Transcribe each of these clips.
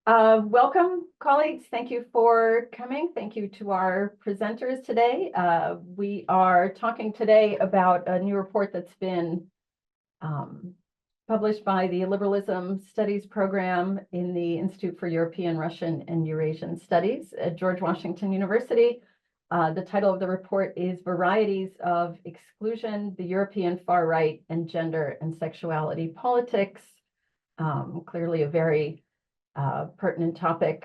Welcome, colleagues. Thank you for coming. Thank you to our presenters today. We are talking today about a new report that's been published by the Liberalism Studies program in the Institute for European, Russian, and Eurasian Studies at George Washington University. The title of the report is Varieties of Exclusion, the European Far Right, and Gender and Sexuality Politics. Clearly a very pertinent topic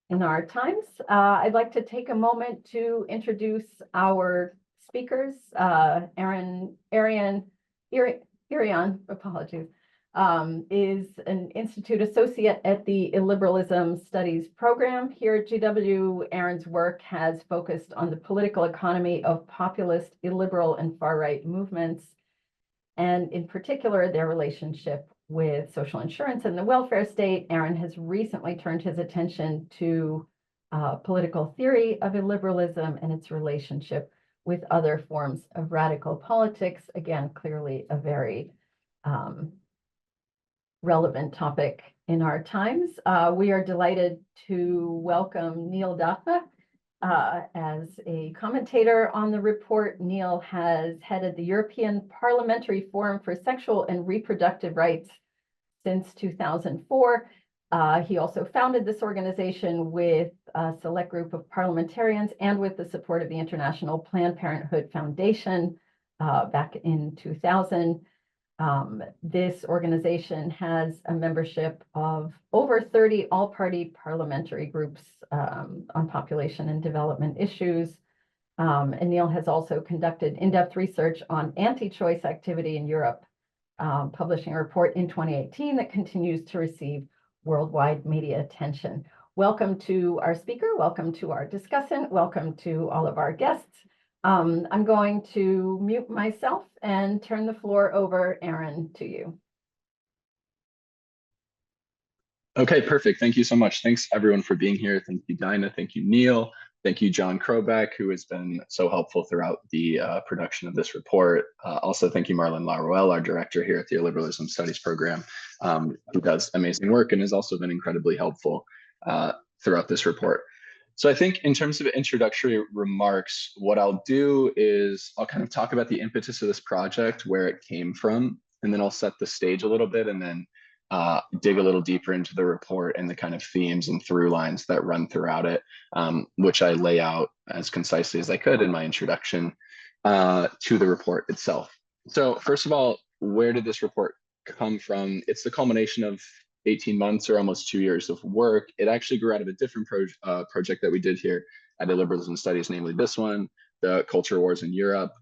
in our times. I'd like to take a moment to introduce our speakers. Arian, apologies, is an Institute Associate at the Illiberalism Studies program here at GW. Aaron's work has focused on the political economy of populist, illiberal, and far-right movements, and in particular, their relationship with social insurance and the welfare state. Aaron has recently turned his attention to political theory of illiberalism and its relationship with other forms of radical politics. Again, clearly a very relevant topic in our times. We are delighted to welcome Neil Dafa as a commentator on the report. Neil has headed the European Parliamentary Forum for Sexual and Reproductive Rights since 2004. He also founded this organization with a select group of parliamentarians and with the support of the International Planned Parenthood Foundation back in 2000. This organization has a membership of over 30 all-party parliamentary groups on population and development issues. And Neil has also conducted in-depth research on anti-choice activity in Europe, publishing a report in 2018 that continues to receive worldwide media attention. Welcome to our speaker, welcome to our discussant, welcome to all of our guests. I'm going to mute myself and turn the floor over, Aaron, to you. Okay, perfect. Thank you so much. Thanks everyone for being here. Thank you, Dinah. Thank you, Neil. Thank you, John Krobeck, who has been so helpful throughout the production of this report. Also, thank you, Marlon Laruelle, our director here at the Liberalism Studies program, who does amazing work and has also been incredibly helpful throughout this report. So I think in terms of introductory remarks, what I'll do is I'll kind of talk about the impetus of this project, where it came from, and then I'll set the stage a little bit and then dig a little deeper into the report and the kind of themes and through lines that run throughout it, which I lay out as concisely as I could in my introduction to the report itself. So first of all, where did this report come from? It's the culmination of 18 months or almost 2 years of work. It actually grew out of a different project that we did here at Illiberalism Studies, namely this one, the Culture Wars in Europe,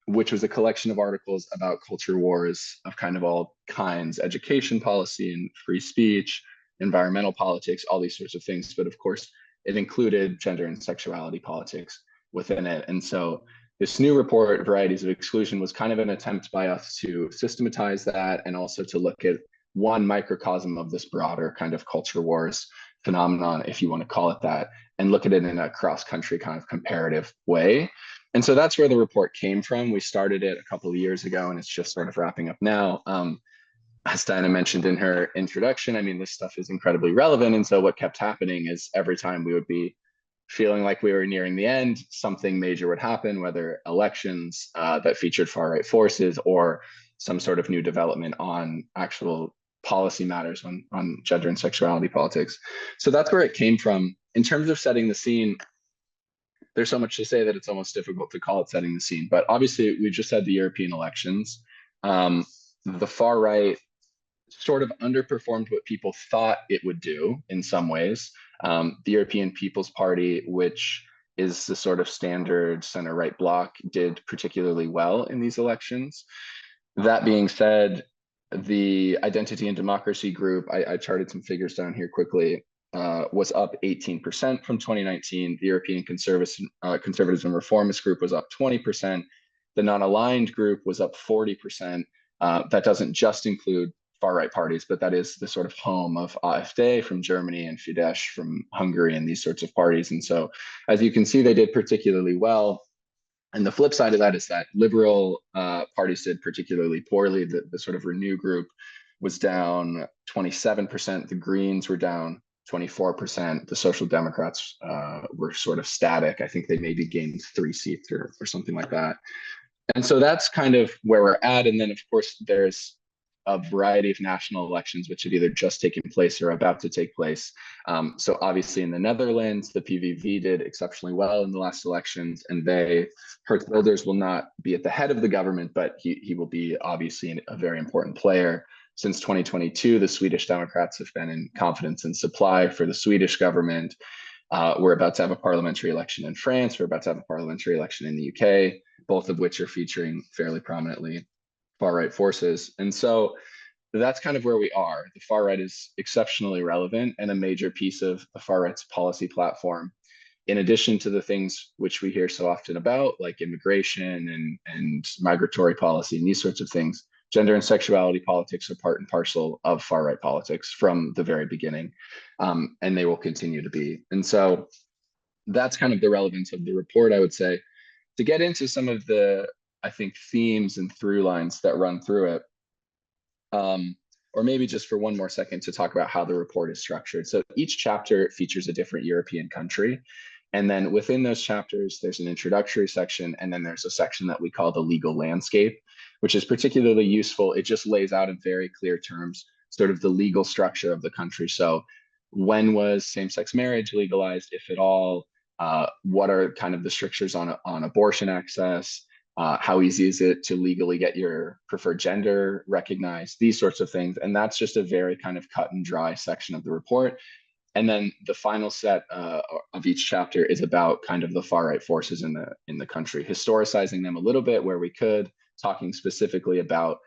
which was a collection of articles about culture wars of kind of all kinds, education policy and free speech, environmental politics, all these sorts of things. But of course, it included gender and sexuality politics within it. And so this new report, Varieties of Exclusion, was kind of an attempt by us to systematize that and also to look at one microcosm of this broader kind of culture wars phenomenon, if you want to call it that, and look at it in a cross-country kind of comparative way. And so that's where the report came from. We started it a couple of years ago, and it's just sort of wrapping up now. As Diana mentioned in her introduction, I mean, this stuff is incredibly relevant. And so what kept happening is every time we would be feeling like we were nearing the end, something major would happen, whether elections that featured far-right forces or some sort of new development on actual policy matters on gender and sexuality politics. So that's where it came from. In terms of setting the scene, there's so much to say that it's almost difficult to call it setting the scene. But obviously, we just had the European elections. The far right sort of underperformed what people thought it would do in some ways. The European People's Party, which is the sort of standard center-right bloc, did particularly well in these elections. That being said, the Identity and Democracy group, I charted some figures down here quickly, was up 18% from 2019. The European Conservatism and Reformist group was up 20%. The non-aligned group was up 40%. That doesn't just include far-right parties, but that is the sort of home of AfD from Germany and Fidesz from Hungary and these sorts of parties. And so, as you can see, they did particularly well. And the flip side of that is that liberal parties did particularly poorly. The sort of Renew group was down 27%. The Greens were down 24%. The Social Democrats were sort of static. I think they maybe gained 3 seats or something like that. And so that's kind of where we're at. And then, of course, there's a variety of national elections which have either just taken place or about to take place. So obviously in the Netherlands, the PVV did exceptionally well in the last elections, and Hertz Wilders will not be at the head of the government, but he will be obviously a very important player. Since 2022, the Swedish Democrats have been in confidence and supply for the Swedish government. We're about to have a parliamentary election in France. We're about to have a parliamentary election in the UK, both of which are featuring fairly prominently far-right forces. And so that's kind of where we are. The far right is exceptionally relevant and a major piece of the far right's policy platform. In addition to the things which we hear so often about, like immigration and migratory policy and these sorts of things, gender and sexuality politics are part and parcel of far right politics from the very beginning, and they will continue to be. And so that's kind of the relevance of the report, I would say. To get into some of the, I think, themes and through lines that run through it, or maybe just for one more second to talk about how the report is structured. So each chapter features a different European country. And then within those chapters, there's an introductory section, and then there's a section that we call the legal landscape, which is particularly useful. It just lays out in very clear terms sort of the legal structure of the country. So when was same-sex marriage legalized, if at all? What are kind of the strictures on abortion access? How easy is it to legally get your preferred gender recognized? These sorts of things. And that's just a very kind of cut and dry section of the report. And then the final set of each chapter is about kind of the far right forces in the country, historicizing them a little bit where we could, talking specifically about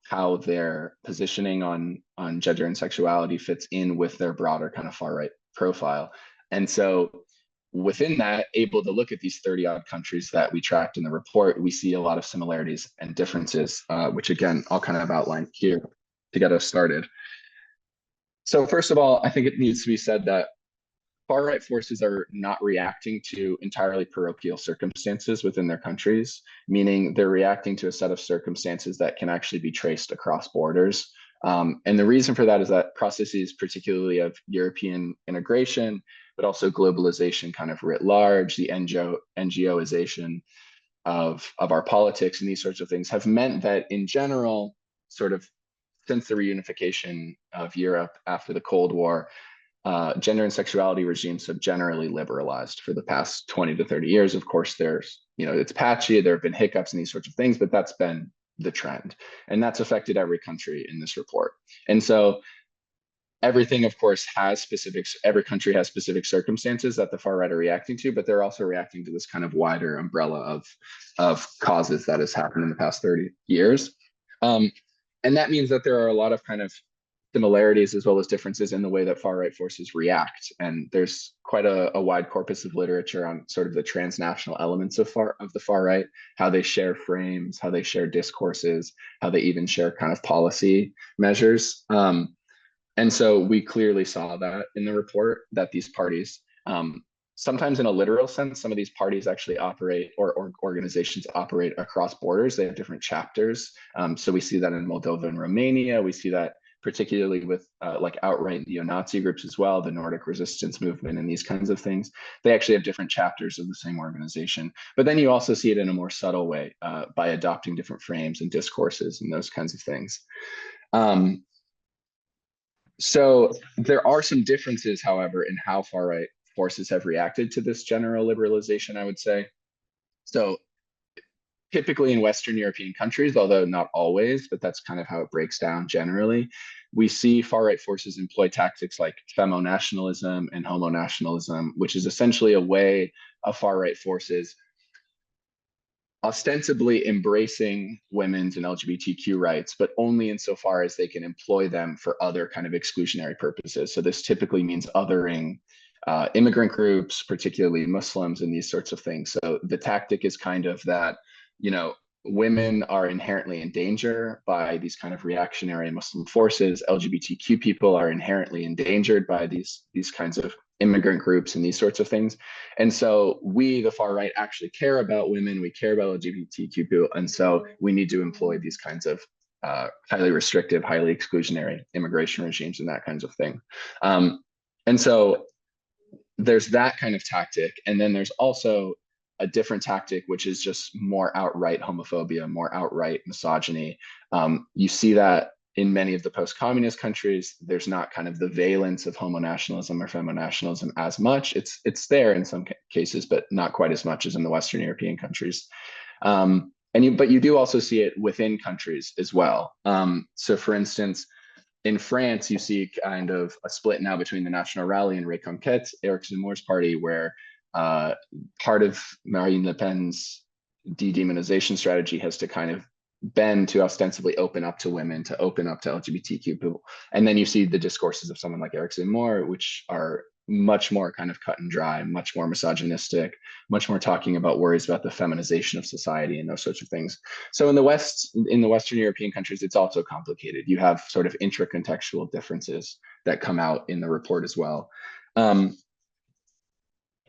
how their positioning on gender and sexuality fits in with their broader kind of far right profile. And so within that, able to look at these 30 odd countries that we tracked in the report, we see a lot of similarities and differences, which again, I'll kind of outline here to get us started. So first of all, I think it needs to be said that far right forces are not reacting to entirely parochial circumstances within their countries, meaning they're reacting to a set of circumstances that can actually be traced across borders. And the reason for that is that processes, particularly of European integration, but also globalization kind of writ large, the NGOization of our politics and these sorts of things have meant that in general, sort of since the reunification of Europe after the Cold War, gender and sexuality regimes have generally liberalized for the past 20 to 30 years. Of course, it's patchy, there have been hiccups and these sorts of things, but that's been the trend. And that's affected every country in this report. And so everything, of course, has specifics. Every country has specific circumstances that the far right are reacting to, but they're also reacting to this kind of wider umbrella of causes that has happened in the past 30 years. And that means that there are a lot of kind of similarities as well as differences in the way that far right forces react. And there's quite a wide corpus of literature on sort of the transnational elements of the far right, how they share frames, how they share discourses, how they even share kind of policy measures. And so we clearly saw that in the report, that these parties, sometimes in a literal sense, some of these parties actually operate or organizations operate across borders. They have different chapters. So we see that in Moldova and Romania. We see that particularly with like outright neo-Nazi groups as well, the Nordic resistance movement and these kinds of things. They actually have different chapters of the same organization. But then you also see it in a more subtle way by adopting different frames and discourses and those kinds of things. So there are some differences, however, in how far right forces have reacted to this general liberalization, I would say. So typically in Western European countries, although not always, but that's kind of how it breaks down generally, we see far right forces employ tactics like femo-nationalism and homo-nationalism, which is essentially a way of far right forces ostensibly embracing women's and LGBTQ rights, but only insofar as they can employ them for other kind of exclusionary purposes. So this typically means othering immigrant groups, particularly Muslims and these sorts of things. So the tactic is kind of that, women are inherently in danger by these kind of reactionary Muslim forces. LGBTQ people are inherently endangered by these kinds of immigrant groups and these sorts of things. And so we, the far right, actually care about women. We care about LGBTQ people. And so we need to employ these kinds of highly restrictive, highly exclusionary immigration regimes and that kinds of thing. And so there's that kind of tactic. And then there's also a different tactic, which is just more outright homophobia, more outright misogyny. You see that in many of the post-communist countries. There's not kind of the valence of homo-nationalism or femo-nationalism as much. It's there in some cases, but not quite as much as in the Western European countries. But you do also see it within countries as well. So for instance, in France, you see kind of a split now between the National Rally and Reconquête, Eric Zemmour's party, where part of Marine Le Pen's de-demonization strategy has to kind of bend to ostensibly open up to women, to open up to LGBTQ people. And then you see the discourses of someone like Eric Zemmour, which are much more kind of cut and dry, much more misogynistic, much more talking about worries about the feminization of society and those sorts of things. So in the West, in the Western European countries, it's also complicated. You have sort of intra-contextual differences that come out in the report as well.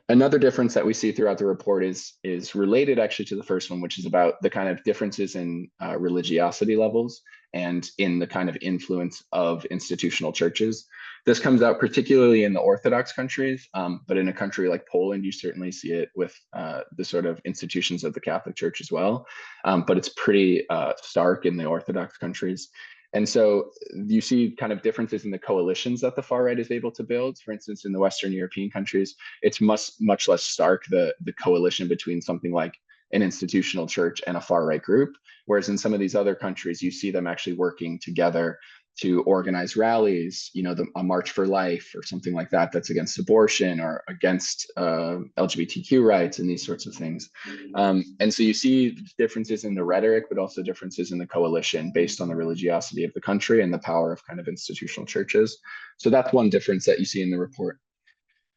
Another difference that we see throughout the report is related actually to the first one, which is about the kind of differences in religiosity levels and in the kind of influence of institutional churches. This comes out particularly in the Orthodox countries, but in a country like Poland, you certainly see it with the sort of institutions of the Catholic Church as well. But it's pretty stark in the Orthodox countries. And so you see kind of differences in the coalitions that the far right is able to build. For instance, in the Western European countries, it's much less stark, the coalition between something like an institutional church and a far right group. Whereas in some of these other countries, you see them actually working together to organize rallies, a March for Life or something like that, that's against abortion or against LGBTQ rights and these sorts of things. And so you see differences in the rhetoric, but also differences in the coalition based on the religiosity of the country and the power of kind of institutional churches. So that's one difference that you see in the report.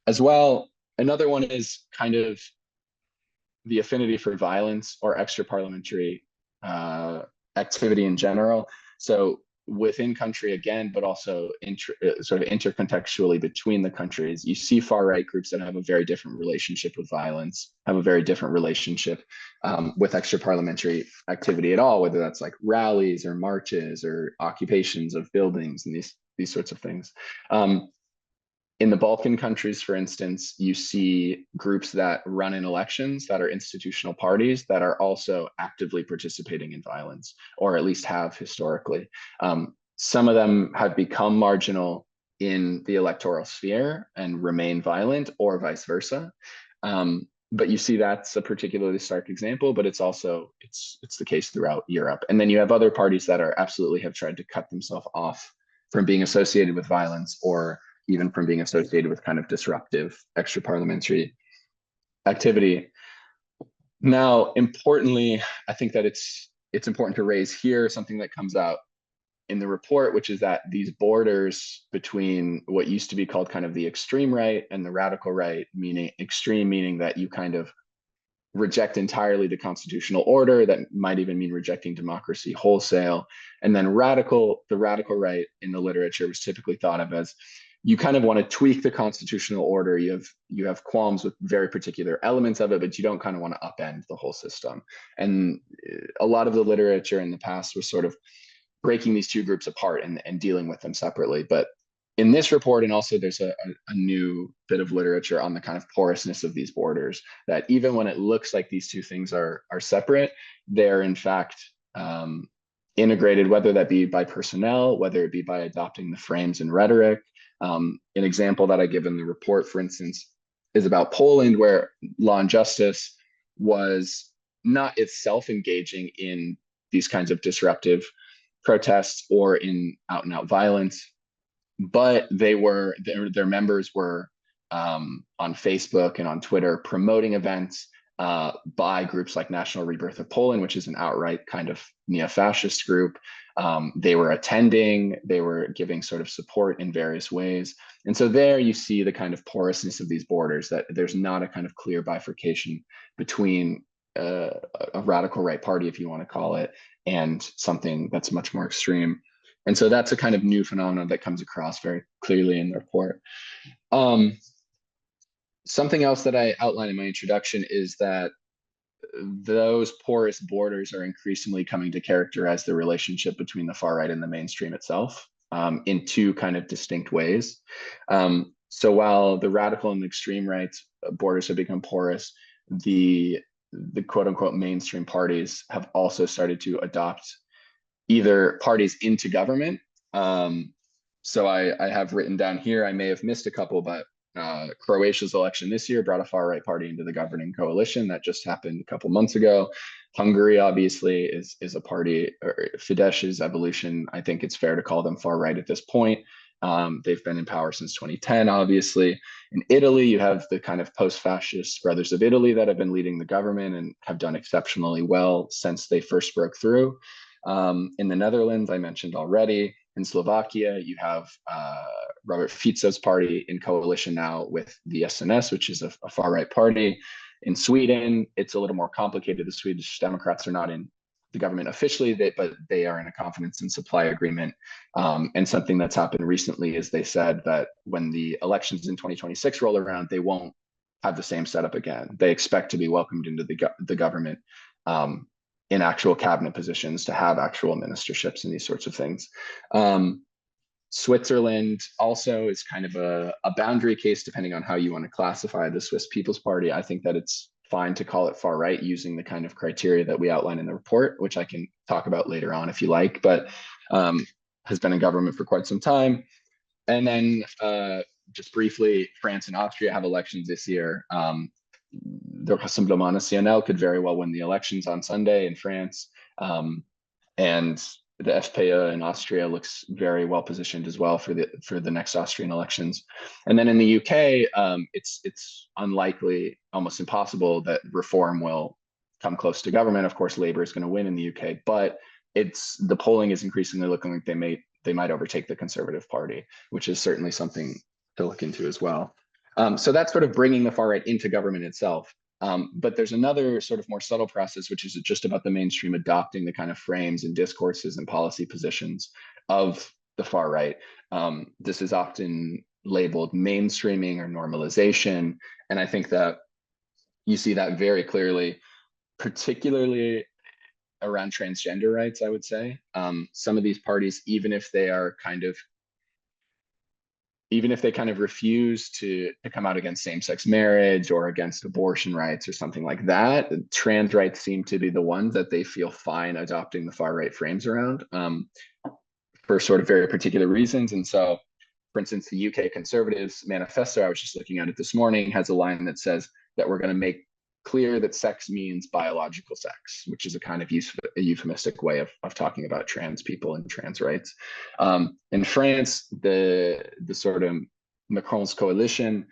As well, another one is kind of the affinity for violence or extra-parliamentary activity in general. So within country again, but also sort of intercontextually between the countries, you see far-right groups that have a very different relationship with violence, have a very different relationship with extra-parliamentary activity at all, whether that's like rallies or marches or occupations of buildings and these sorts of things. In the Balkan countries, for instance, you see groups that run in elections that are institutional parties that are also actively participating in violence, or at least have historically. Some of them have become marginal in the electoral sphere and remain violent, or vice versa. But you see that's a particularly stark example, but it's also, it's the case throughout Europe. And then you have other parties that are absolutely have tried to cut themselves off from being associated with violence, or even from being associated with kind of disruptive extra-parliamentary activity. Now, importantly, I think that it's important to raise here something that comes out in the report, which is that these borders between what used to be called kind of the extreme right and the radical right, meaning extreme, meaning that you kind of reject entirely the constitutional order, that might even mean rejecting democracy wholesale. And then the radical right in the literature was typically thought of as, you kind of want to tweak the constitutional order. You have qualms with very particular elements of it, but you don't kind of want to upend the whole system. And a lot of the literature in the past was sort of breaking these two groups apart and dealing with them separately. But in this report, and also there's a new bit of literature on the kind of porousness of these borders, that even when it looks like these two things are separate, they're in fact integrated, whether that be by personnel, whether it be by adopting the frames and rhetoric. An example that I give in the report, for instance, is about Poland, where Law and Justice was not itself engaging in these kinds of disruptive protests or in out and out violence, but their members were on Facebook and on Twitter promoting events by groups like National Rebirth of Poland, which is an outright kind of neo-fascist group. They were attending, they were giving sort of support in various ways. And so there you see the kind of porousness of these borders, that there's not a kind of clear bifurcation between a radical right party, if you want to call it, and something that's much more extreme. And so that's a kind of new phenomenon that comes across very clearly in the report. Something else that I outlined in my introduction is that those porous borders are increasingly coming to characterize the relationship between the far right and the mainstream itself, in two kind of distinct ways. So while the radical and the extreme right borders have become porous, the quote unquote mainstream parties have also started to adopt either parties into government. So I have written down here, I may have missed a couple, but Croatia's election this year brought a far right party into the governing coalition. That just happened a couple months ago. Hungary obviously is a party, or Fidesz's evolution. I think it's fair to call them far right at this point. They've been in power since 2010, obviously. In Italy, you have the kind of post-fascist Brothers of Italy that have been leading the government and have done exceptionally well since they first broke through. In the Netherlands, I mentioned already. In Slovakia, you have Robert Fico's party in coalition now with the SNS, which is a far-right party. In Sweden, it's a little more complicated. The Swedish Democrats are not in the government officially, but they are in a confidence and supply agreement. And something that's happened recently is they said that when the elections in 2026 roll around, they won't have the same setup again. They expect to be welcomed into the government in actual cabinet positions, to have actual ministerships and these sorts of things. Switzerland also is kind of a boundary case, depending on how you want to classify the Swiss People's Party. I think that it's fine to call it far right using the kind of criteria that we outline in the report, which I can talk about later on if you like, but has been in government for quite some time. And then just briefly, France and Austria have elections this year. The Rassemblement National could very well win the elections on Sunday in France. And the FPÖ in Austria looks very well positioned as well for the next Austrian elections. And then in the UK, it's unlikely, almost impossible, that Reform will come close to government. Of course, Labour is going to win in the UK, but the polling is increasingly looking like they might overtake the Conservative Party, which is certainly something to look into as well. So that's sort of bringing the far right into government itself. But there's another sort of more subtle process, which is just about the mainstream adopting the kind of frames and discourses and policy positions of the far right. This is often labeled mainstreaming or normalization. And I think that you see that very clearly, particularly around transgender rights, I would say. Some of these parties, even if they kind of refuse to come out against same-sex marriage or against abortion rights or something like that, trans rights seem to be the ones that they feel fine adopting the far-right frames around, for sort of very particular reasons. And so, for instance, the UK Conservatives manifesto, I was just looking at it this morning, has a line that says that we're going to make clear that sex means biological sex, which is a kind of a euphemistic way of talking about trans people and trans rights. In France, the sort of Macron's coalition,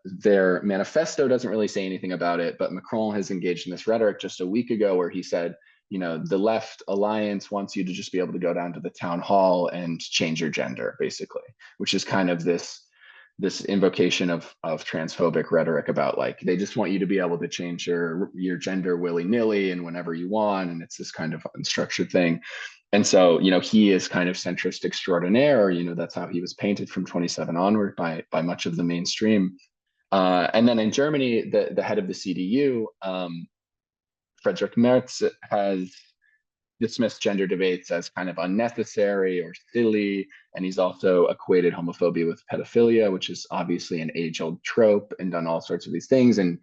their manifesto doesn't really say anything about it, but Macron has engaged in this rhetoric just a week ago where he said, the left alliance wants you to just be able to go down to the town hall and change your gender, basically, which is kind of this invocation of transphobic rhetoric about, like, they just want you to be able to change your gender willy-nilly and whenever you want, and it's this kind of unstructured thing. And so, he is kind of centrist extraordinaire, or that's how he was painted from 27 onward by much of the mainstream. And then in Germany, the head of the CDU, Friedrich Merz, has dismissed gender debates as kind of unnecessary or silly, and he's also equated homophobia with pedophilia, which is obviously an age-old trope, and done all sorts of these things. And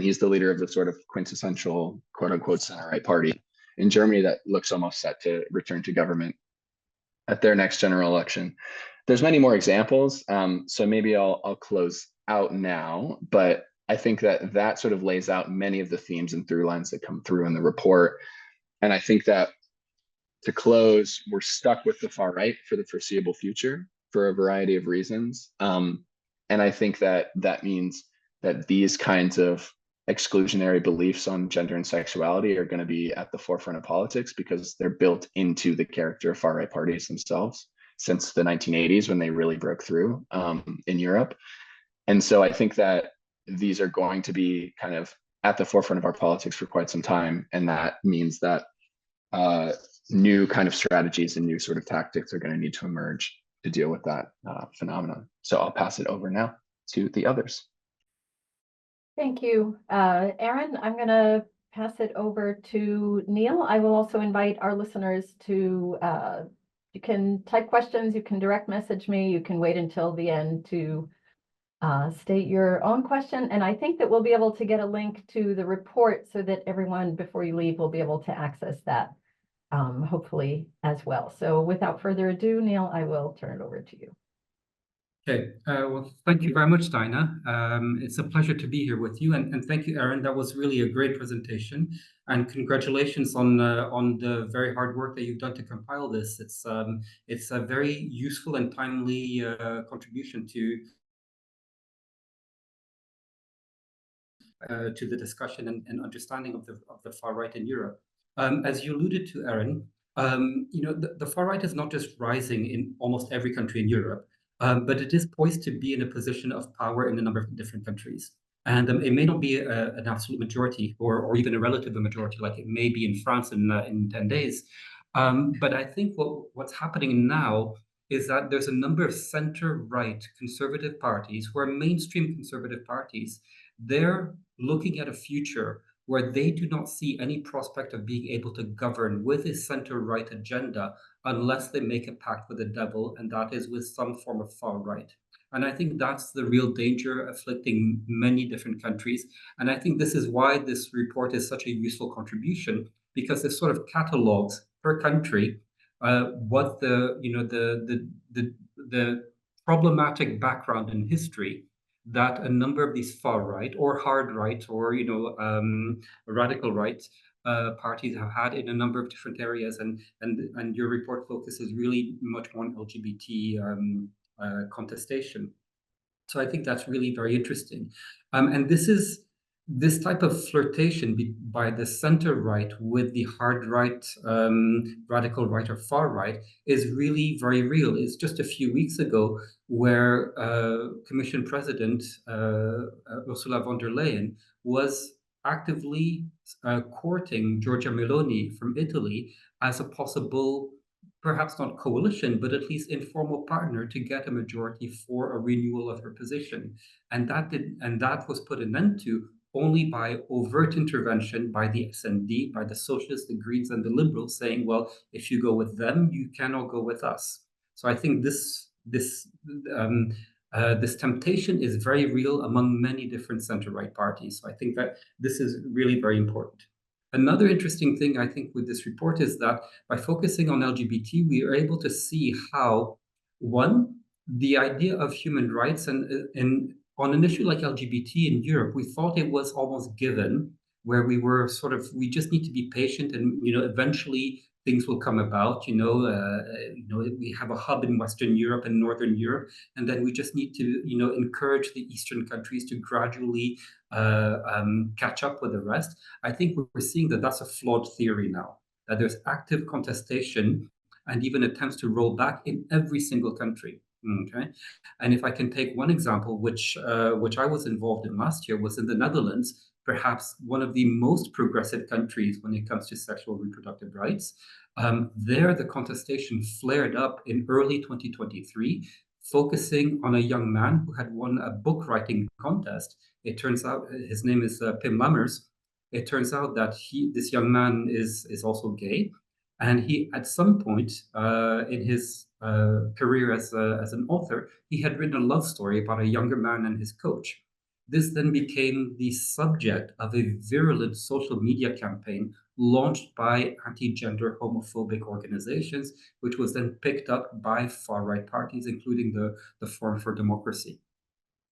he's the leader of the sort of quintessential quote-unquote center-right party in Germany that looks almost set to return to government at their next general election. There's many more examples, so maybe I'll close out now, but I think that sort of lays out many of the themes and through lines that come through in the report. And I think that, to close, we're stuck with the far right for the foreseeable future for a variety of reasons. And I think that means that these kinds of exclusionary beliefs on gender and sexuality are going to be at the forefront of politics, because they're built into the character of far right parties themselves since the 1980s, when they really broke through in Europe. And so I think that these are going to be kind of at the forefront of our politics for quite some time. And that means that new kind of strategies and new sort of tactics are going to need to emerge to deal with that phenomenon. So I'll pass it over now to the others. Thank you, Aaron. I'm going to pass it over to Neil. I will also invite our listeners to, you can type questions, you can direct message me, you can wait until the end to state your own question. And I think that we'll be able to get a link to the report so that everyone, before you leave, will be able to access that, hopefully as well. So without further ado, Neil, I will turn it over to you. Okay, well, thank you very much, Dinah. It's a pleasure to be here with you, and thank you, Aaron. That was really a great presentation, and congratulations on the very hard work that you've done to compile this. It's a very useful and timely contribution to the discussion and understanding of the far right in Europe. As you alluded to, Aaron, the far right is not just rising in almost every country in Europe, but it is poised to be in a position of power in a number of different countries. And it may not be an absolute majority or even a relative majority like it may be in France in 10 days. But I think what's happening now is that there's a number of center-right conservative parties who are mainstream conservative parties. They're looking at a future where they do not see any prospect of being able to govern with a center-right agenda unless they make a pact with the devil, and that is with some form of far right. And I think that's the real danger afflicting many different countries. And I think this is why this report is such a useful contribution, because it sort of catalogs per country what the problematic background and history that a number of these far right or hard right or radical right parties have had in a number of different areas, and your report focuses really much more on LGBT contestation. So I think that's really very interesting, and this type of flirtation by the center right with the hard right, radical right or far right is really very real. It's just a few weeks ago where Commission President Ursula von der Leyen was actively courting Giorgia Meloni from Italy as a possible, perhaps not coalition, but at least informal partner to get a majority for a renewal of her position. And that was put an end to only by overt intervention by the SND, by the Socialists, the Greens, and the Liberals, saying, well, if you go with them, you cannot go with us. So I think this temptation is very real among many different center-right parties. So I think that this is really very important. Another interesting thing I think with this report is that by focusing on LGBT, we are able to see how, one, the idea of human rights and on an issue like LGBT in Europe, we thought it was almost given, where we just need to be patient, and eventually things will come about. We have a hub in Western Europe and Northern Europe, and then we just need to encourage the Eastern countries to gradually catch up with the rest. I think we're seeing that that's a flawed theory now, that there's active contestation and even attempts to roll back in every single country. Okay, and if I can take one example, which I was involved in last year, was in the Netherlands, perhaps one of the most progressive countries when it comes to sexual reproductive rights. There, the contestation flared up in early 2023, focusing on a young man who had won a book writing contest. It turns out his name is Pim Lammers. It turns out that this young man is also gay, and he, at some point in his career as an author, he had written a love story about a younger man and his coach. This then became the subject of a virulent social media campaign launched by anti-gender homophobic organizations, which was then picked up by far-right parties, including the Forum for Democracy.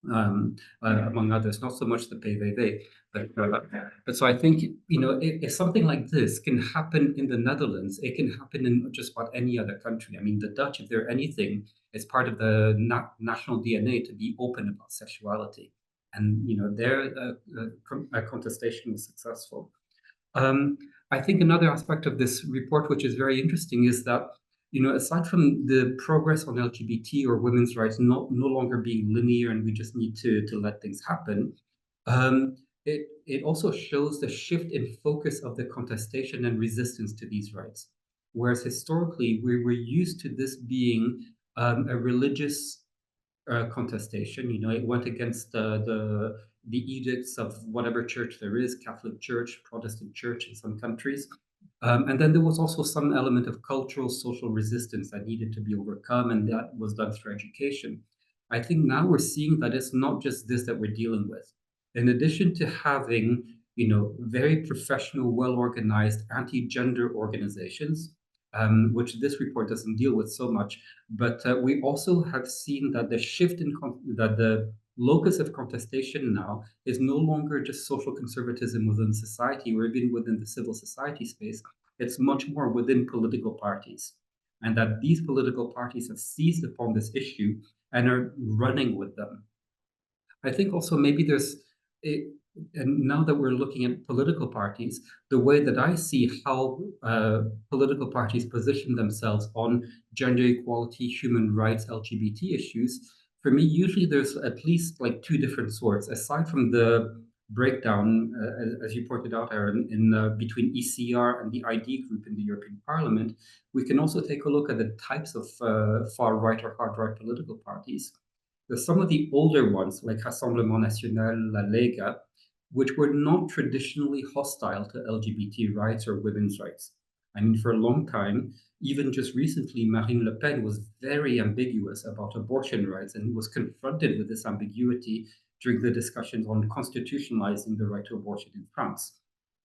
Among others, not so much the PVV, but so I think if something like this can happen in the Netherlands, it can happen in just about any other country. I mean, the Dutch, if they're anything, it's part of the national DNA to be open about sexuality, and their contestation was successful. I think another aspect of this report, which is very interesting, is that aside from the progress on LGBT or women's rights no longer being linear and we just need to let things happen, it also shows the shift in focus of the contestation and resistance to these rights. Whereas historically, we were used to this being a religious contestation. It went against the edicts of whatever church there is, Catholic Church, Protestant Church in some countries. And then there was also some element of cultural, social resistance that needed to be overcome, and that was done through education. I think now we're seeing that it's not just this that we're dealing with. In addition to having, very professional, well-organized anti-gender organizations, which this report doesn't deal with so much, but we also have seen that the shift that the locus of contestation now is no longer just social conservatism within society or even within the civil society space. It's much more within political parties, and that these political parties have seized upon this issue and are running with them. I think also maybe and now that we're looking at political parties, the way that I see how political parties position themselves on gender equality, human rights, LGBT issues, for me, usually there's at least like two different sorts, aside from the breakdown, as you pointed out, Aaron, in between ECR and the ID group in the European Parliament. We can also take a look at the types of far right or hard right political parties. There's some of the older ones, like Rassemblement National, La Lega, which were not traditionally hostile to LGBT rights or women's rights. I mean, for a long time, even just recently, Marine Le Pen was very ambiguous about abortion rights and was confronted with this ambiguity during the discussions on constitutionalizing the right to abortion in France.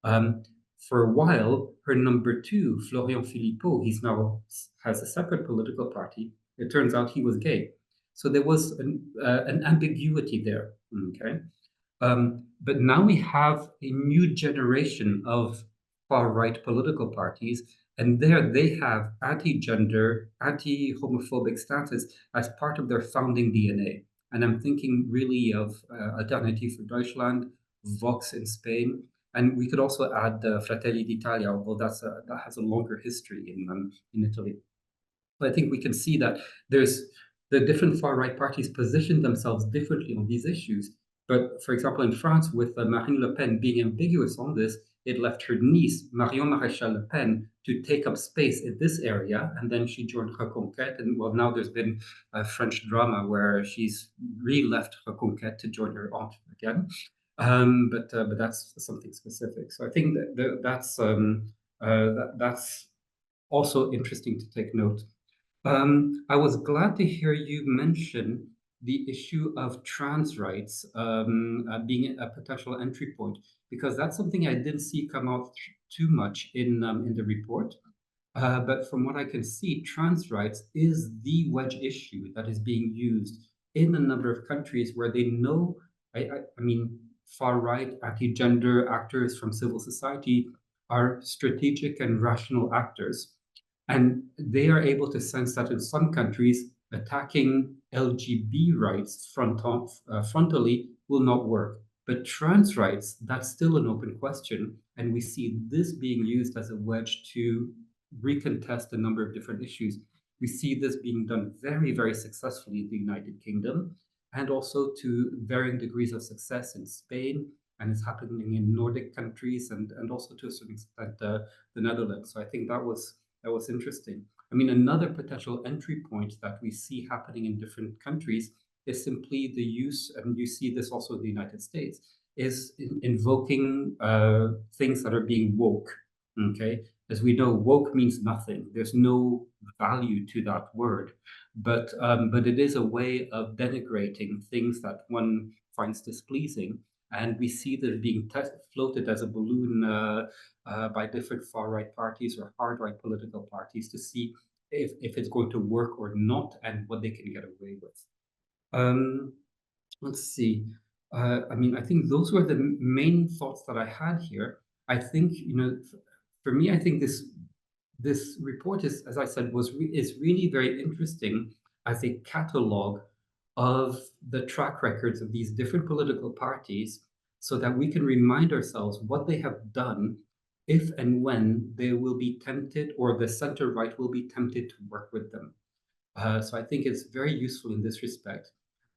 For a while, her number two, Florian Philippot, he's now has a separate political party. It turns out he was gay. So there was an ambiguity there, okay? But now we have a new generation of far-right political parties, and there they have anti-gender, anti-homophobic stances as part of their founding DNA. And I'm thinking really of Alternative for Deutschland, Vox in Spain, and we could also add Fratelli d'Italia, although that has a longer history in Italy. But I think we can see that there's the different far-right parties position themselves differently on these issues. But for example, in France, with Marine Le Pen being ambiguous on this, it left her niece, Marion Maréchal Le Pen, to take up space in this area. And then she joined Reconquête. And well, now there's been a French drama where she's re-left Reconquête to join her aunt again. But that's something specific. So I think that's also interesting to take note. I was glad to hear you mention the issue of trans rights being a potential entry point, because that's something I didn't see come out too much in the report. But from what I can see, trans rights is the wedge issue that is being used in a number of countries where they know, I mean, far-right anti-gender actors from civil society are strategic and rational actors. And they are able to sense that in some countries, attacking LGBT rights frontally will not work. But trans rights, that's still an open question. And we see this being used as a wedge to recontest a number of different issues. We see this being done very, very successfully in the United Kingdom, and also to varying degrees of success in Spain, and it's happening in Nordic countries, and also to a certain extent the Netherlands. So I think that was interesting. I mean, another potential entry point that we see happening in different countries is simply the use, and you see this also in the United States, is invoking things that are being woke, okay? As we know, woke means nothing. There's no value to that word, but it is a way of denigrating things that one finds displeasing. And we see that being floated as a balloon by different far-right parties or hard-right political parties to see if it's going to work or not and what they can get away with. Let's see. I mean, I think those were the main thoughts that I had here. I think, for me, I think this report is, as I said, is really very interesting as a catalog of the track records of these different political parties, so that we can remind ourselves what they have done if and when they will be tempted, or the center right will be tempted to work with them. So I think it's very useful in this respect.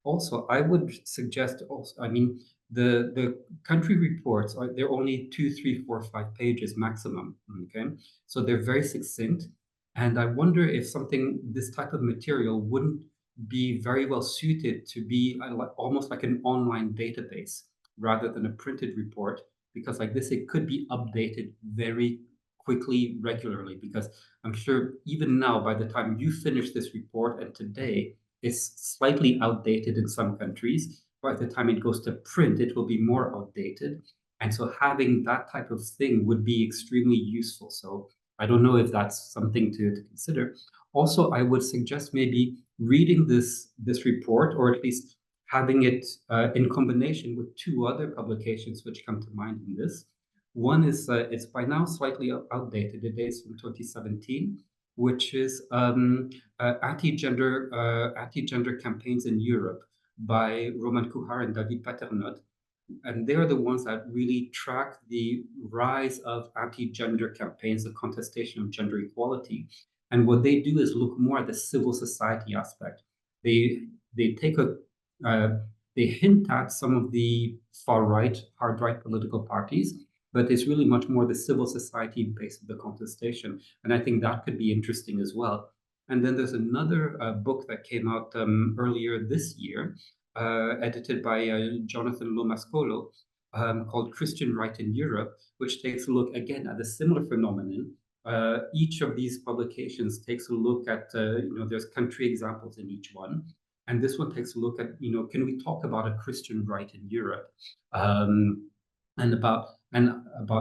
Also, I would suggest also, I mean, the country reports they're only 2, 3, 4, 5 pages maximum. Okay, so they're very succinct, and I wonder if this type of material wouldn't be very well suited to be almost like an online database, rather than a printed report, because like this, it could be updated very quickly, regularly, because I'm sure even now, by the time you finish this report and today, it's slightly outdated in some countries. By the time it goes to print, it will be more outdated. And so having that type of thing would be extremely useful. So I don't know if that's something to consider. Also, I would suggest maybe reading this report, or at least having it in combination with two other publications which come to mind in this. One is, it's by now slightly outdated. It dates from 2017, which is anti-gender campaigns in Europe by Roman Kuhar and David Paternot. And they're the ones that really track the rise of anti-gender campaigns, the contestation of gender equality. And what they do is look more at the civil society aspect. They take a they hint at some of the far right, hard right political parties, but it's really much more the civil society base of the contestation. And I think that could be interesting as well. And then there's another book that came out earlier this year, edited by Jonathan Lomascolo, called Christian Right in Europe, which takes a look again at a similar phenomenon. Each of these publications takes a look at, there's country examples in each one. And this one takes a look at, can we talk about a Christian right in Europe? And about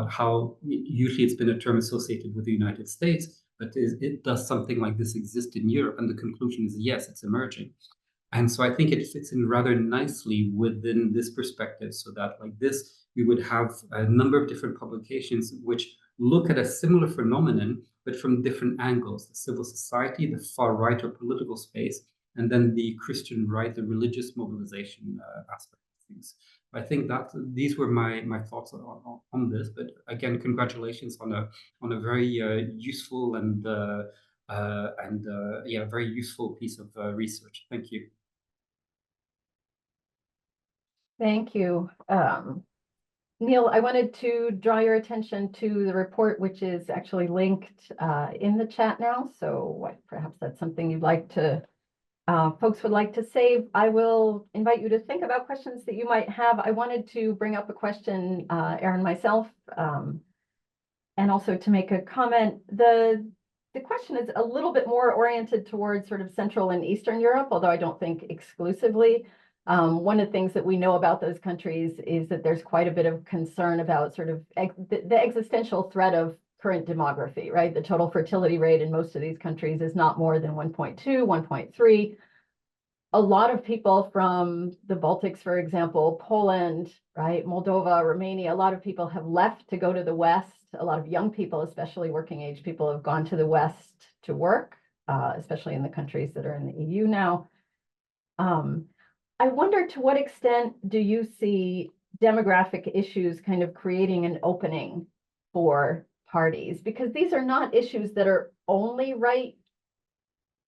how usually it's been a term associated with the United States, but does something like this exist in Europe? And the conclusion is yes, it's emerging. And so I think it fits in rather nicely within this perspective, so that like this, we would have a number of different publications which look at a similar phenomenon, but from different angles: the civil society, the far right or political space, and then the Christian right, the religious mobilization aspect of things. I think that these were my thoughts on this. But again, congratulations on a very useful and very useful piece of research. Thank you. Thank you. Neil, I wanted to draw your attention to the report, which is actually linked in the chat now. So perhaps that's something you'd like to, folks would like to save. I will invite you to think about questions that you might have. I wanted to bring up a question, Aaron, myself, and also to make a comment. The question is a little bit more oriented towards sort of Central and Eastern Europe, although I don't think exclusively. One of the things that we know about those countries is that there's quite a bit of concern about sort of the existential threat of current demography, right? The total fertility rate in most of these countries is not more than 1.2, 1.3. A lot of people from the Baltics, for example, Poland, right, Moldova, Romania, a lot of people have left to go to the West. A lot of young people, especially working age people, have gone to the West to work, especially in the countries that are in the EU now. I wonder, to what extent do you see demographic issues kind of creating an opening for parties? Because these are not issues that are only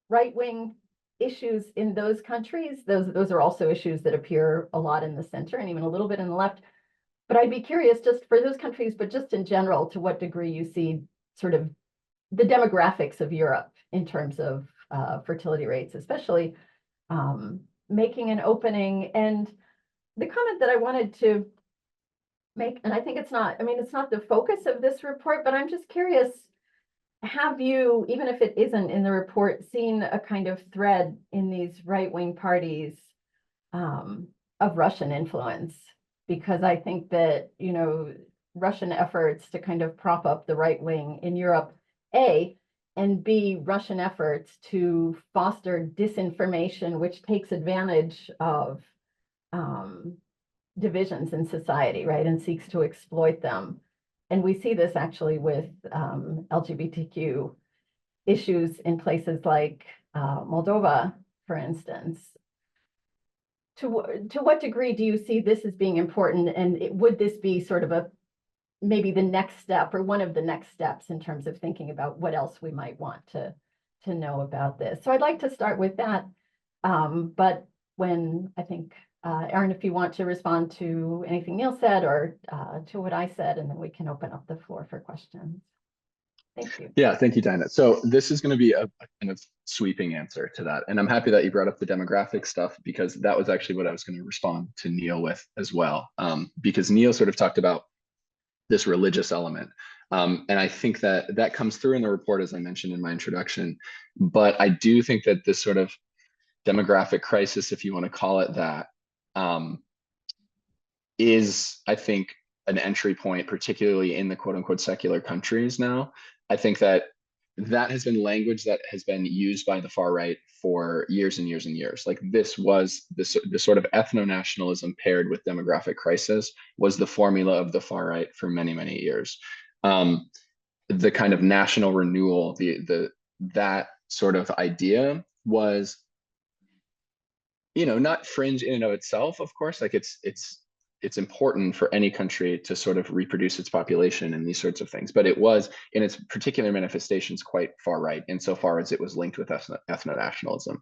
right-wing issues in those countries. Those are also issues that appear a lot in the center and even a little bit in the left. But I'd be curious, just for those countries, but just in general, to what degree you see sort of the demographics of Europe in terms of fertility rates, especially making an opening. And the comment that I wanted to make, and I think it's not the focus of this report, but I'm just curious, have you, even if it isn't in the report, seen a kind of thread in these right-wing parties of Russian influence? Because I think that, Russian efforts to kind of prop up the right wing in Europe, A, and B, Russian efforts to foster disinformation, which takes advantage of divisions in society, right, and seeks to exploit them. And we see this actually with LGBTQ issues in places like Moldova, for instance. To what degree do you see this as being important, and would this be sort of maybe the next step, or one of the next steps, in terms of thinking about what else we might want to know about this? So I'd like to start with that, but when I think, Aaron, if you want to respond to anything Neil said or to what I said, and then we can open up the floor for questions. Thank you. Yeah, thank you, Dinah. So this is going to be a kind of sweeping answer to that. And I'm happy that you brought up the demographic stuff, because that was actually what I was going to respond to Neil with as well. Because Neil sort of talked about this religious element. And I think that that comes through in the report, as I mentioned in my introduction. But I do think that this sort of demographic crisis, if you want to call it that, is, I think, an entry point, particularly in the quote unquote secular countries now. I think that that has been language that has been used by the far right for years and years and years. Like this was the sort of ethno-nationalism paired with demographic crisis was the formula of the far right for many, many years. The kind of national renewal, that sort of idea was, not fringe in and of itself, of course. Like it's important for any country to sort of reproduce its population and these sorts of things. But it was, in its particular manifestations, quite far right, insofar as it was linked with ethno-nationalism.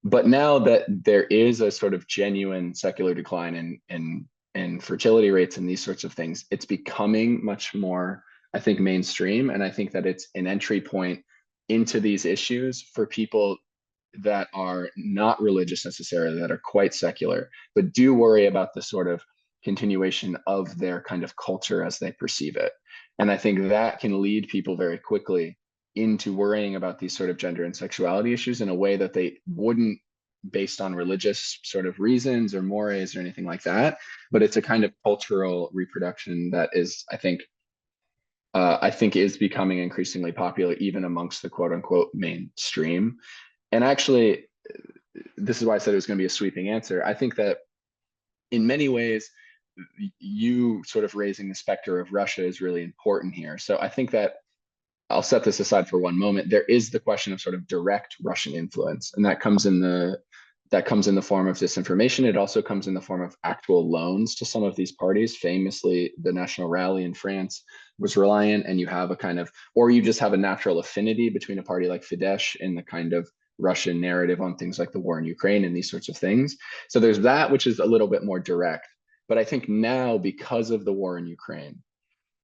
But now that there is a sort of genuine secular decline in fertility rates and these sorts of things, it's becoming much more, I think, mainstream. And I think that it's an entry point into these issues for people that are not religious necessarily, that are quite secular, but do worry about the sort of continuation of their kind of culture as they perceive it. And I think that can lead people very quickly into worrying about these sort of gender and sexuality issues in a way that they wouldn't based on religious sort of reasons or mores or anything like that. But it's a kind of cultural reproduction that is, I think is becoming increasingly popular even amongst the quote unquote mainstream. And actually, this is why I said it was going to be a sweeping answer. I think that in many ways, you sort of raising the specter of Russia is really important here. So I think that I'll set this aside for one moment. There is the question of sort of direct Russian influence, and that comes in the form of disinformation. It also comes in the form of actual loans to some of these parties. Famously, the National Rally in France was reliant, and you have a kind of, or you just have a natural affinity between a party like Fidesz and the kind of Russian narrative on things like the war in Ukraine and these sorts of things. So there's that, which is a little bit more direct. But I think now, because of the war in Ukraine,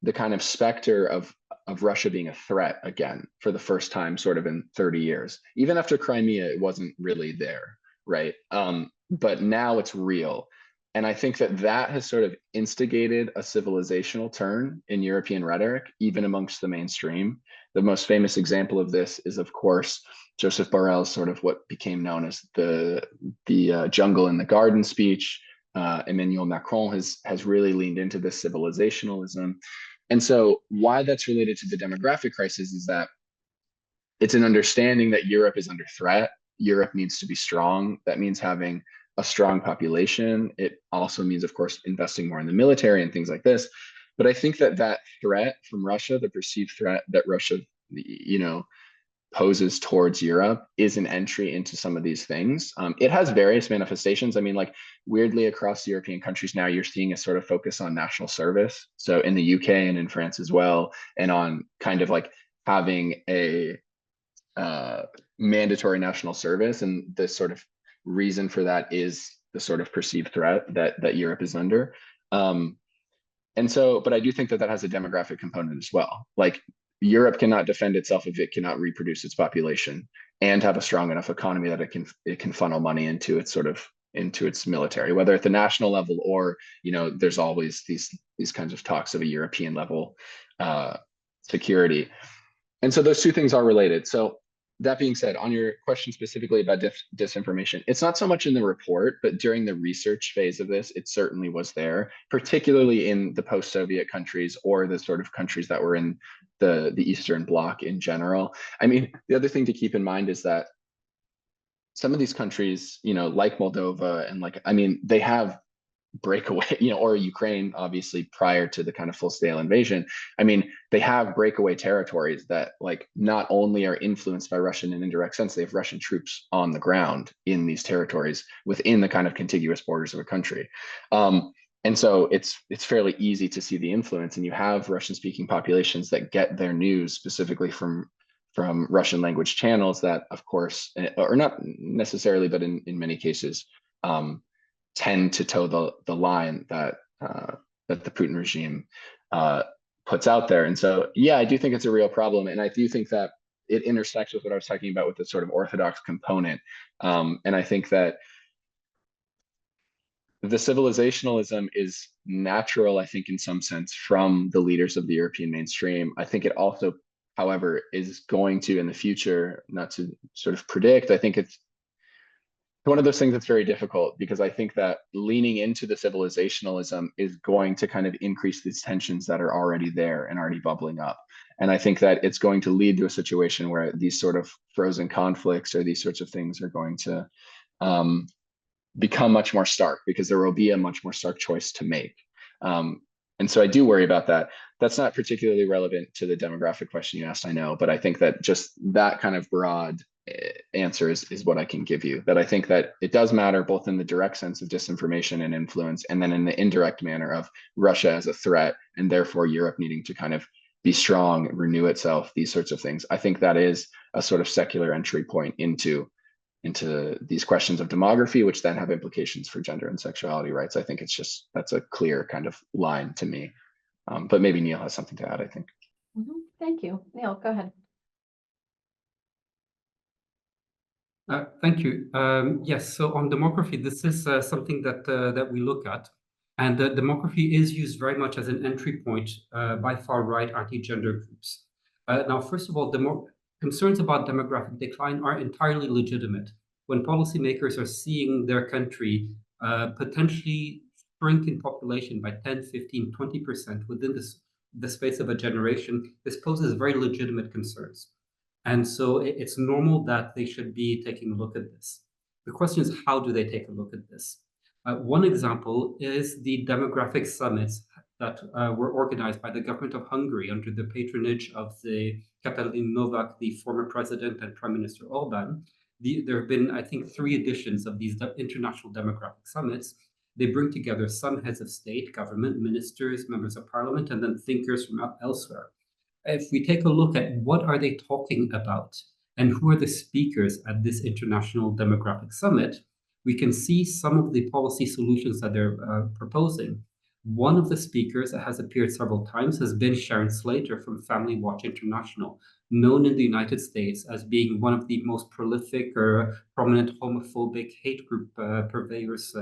the kind of specter of Russia being a threat again for the first time sort of in 30 years. Even after Crimea, it wasn't really there, right? But now it's real. And I think that has sort of instigated a civilizational turn in European rhetoric, even amongst the mainstream. The most famous example of this is, of course, Joseph Borrell's sort of what became known as the jungle in the garden speech. Emmanuel Macron has really leaned into this civilizationalism. And so why that's related to the demographic crisis is that it's an understanding that Europe is under threat. Europe needs to be strong. That means having a strong population. It also means, of course, investing more in the military and things like this. But I think that threat from Russia, the perceived threat that Russia, poses towards Europe, is an entry into some of these things. It has various manifestations. I mean, like weirdly across European countries now, you're seeing a sort of focus on national service. So in the UK and in France as well, and on kind of like having a mandatory national service. And the sort of reason for that is the sort of perceived threat that Europe is under. And so, but I do think that has a demographic component as well. Like Europe cannot defend itself if it cannot reproduce its population and have a strong enough economy that it can funnel money into its military, whether at the national level or, there's always these kinds of talks of a European level security. And so those two things are related. So that being said, on your question specifically about disinformation, it's not so much in the report, but during the research phase of this, it certainly was there, particularly in the post-Soviet countries or the sort of countries that were in the Eastern Bloc in general. I mean, the other thing to keep in mind is that some of these countries, like Moldova and they have breakaway, or Ukraine, obviously prior to the kind of full-scale invasion. I mean, they have breakaway territories that not only are influenced by Russian in indirect sense, they have Russian troops on the ground in these territories within the kind of contiguous borders of a country. And so it's fairly easy to see the influence, and you have Russian-speaking populations that get their news specifically from Russian language channels that, of course, or not necessarily, but in many cases, tend to toe the line that the Putin regime puts out there. And so, yeah, I do think it's a real problem. And I do think that it intersects with what I was talking about with the sort of orthodox component. And I think that the civilizationalism is natural, I think, in some sense, from the leaders of the European mainstream. I think it also, however, is going to, in the future, not to sort of predict, I think it's one of those things that's very difficult, because I think that leaning into the civilizationalism is going to kind of increase these tensions that are already there and already bubbling up. And I think that it's going to lead to a situation where these sort of frozen conflicts or these sorts of things are going to become much more stark, because there will be a much more stark choice to make. And so I do worry about that. That's not particularly relevant to the demographic question you asked, I know, but I think that just that kind of broad answer is what I can give you. That I think that it does matter both in the direct sense of disinformation and influence, and then in the indirect manner of Russia as a threat, and therefore Europe needing to kind of be strong, renew itself, these sorts of things. I think that is a sort of secular entry point into these questions of demography, which then have implications for gender and sexuality rights. I think it's just, that's a clear kind of line to me. But maybe Neil has something to add, I think. Thank you. Neil, go ahead. Thank you. Yes, so on demography, this is something that we look at. And demography is used very much as an entry point by far-right anti-gender groups. Now, first of all, concerns about demographic decline are entirely legitimate. When policymakers are seeing their country potentially shrink in population by 10, 15, 20% within the space of a generation, this poses very legitimate concerns. And so it's normal that they should be taking a look at this. The question is, how do they take a look at this? One example is the demographic summits that were organized by the government of Hungary under the patronage of the Katalin Novak, the former president, and Prime Minister Orban. There have been, I think, 3 editions of these international demographic summits. They bring together some heads of state, government, ministers, members of parliament, and then thinkers from elsewhere. If we take a look at what are they talking about and who are the speakers at this international demographic summit, we can see some of the policy solutions that they're proposing. One of the speakers that has appeared several times has been Sharon Slater from Family Watch International, known in the United States as being one of the most prolific or prominent homophobic hate group purveyors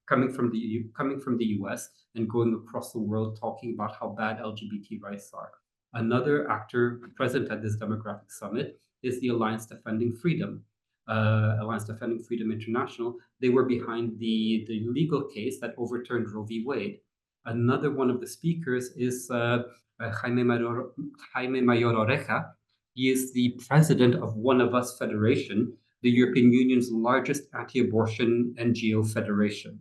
coming from the US and going across the world talking about how bad LGBT rights are. Another actor present at this demographic summit is the Alliance Defending Freedom. Alliance Defending Freedom International. They were behind the legal case that overturned Roe v. Wade. Another one of the speakers is Jaime Mayor Oreja. He is the president of One of Us Federation, the European Union's largest anti-abortion NGO federation.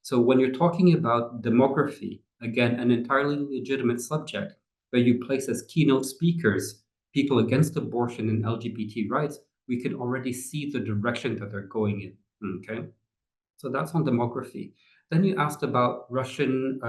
So when you're talking about demography, again, an entirely legitimate subject, where you place as keynote speakers people against abortion and LGBT rights, we can already see the direction that they're going in, okay? So that's on demography. Then you asked about Russian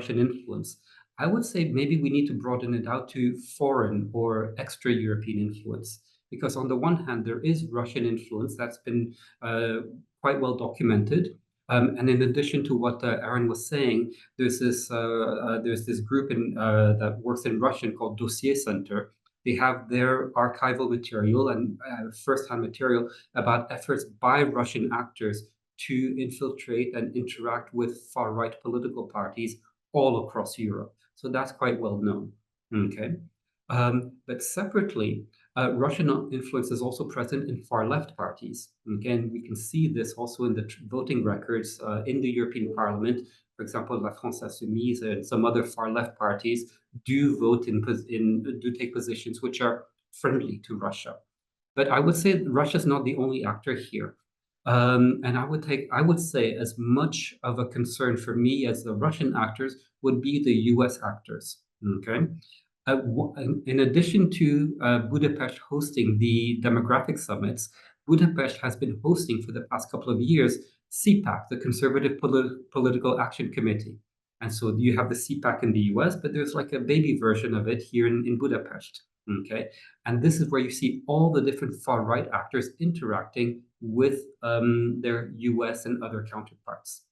influence. I would say maybe we need to broaden it out to foreign or extra-European influence, because on the one hand, there is Russian influence that's been quite well documented. And in addition to what Aaron was saying, there's this group that works in Russian called Dossier Center. They have their archival material and first-hand material about efforts by Russian actors to infiltrate and interact with far-right political parties all across Europe. So that's quite well known, okay? But separately, Russian influence is also present in far-left parties. Again, we can see this also in the voting records in the European Parliament. For example, La France Insoumise and some other far-left parties do vote do take positions which are friendly to Russia. But I would say Russia is not the only actor here. And I would say as much of a concern for me as the Russian actors would be the US actors, okay? In addition to Budapest hosting the demographic summits, Budapest has been hosting for the past couple of years CPAC, the Conservative Political Action Committee. And so you have the CPAC in the US, but there's like a baby version of it here in Budapest, okay? And this is where you see all the different far-right actors interacting with their US and other counterparts.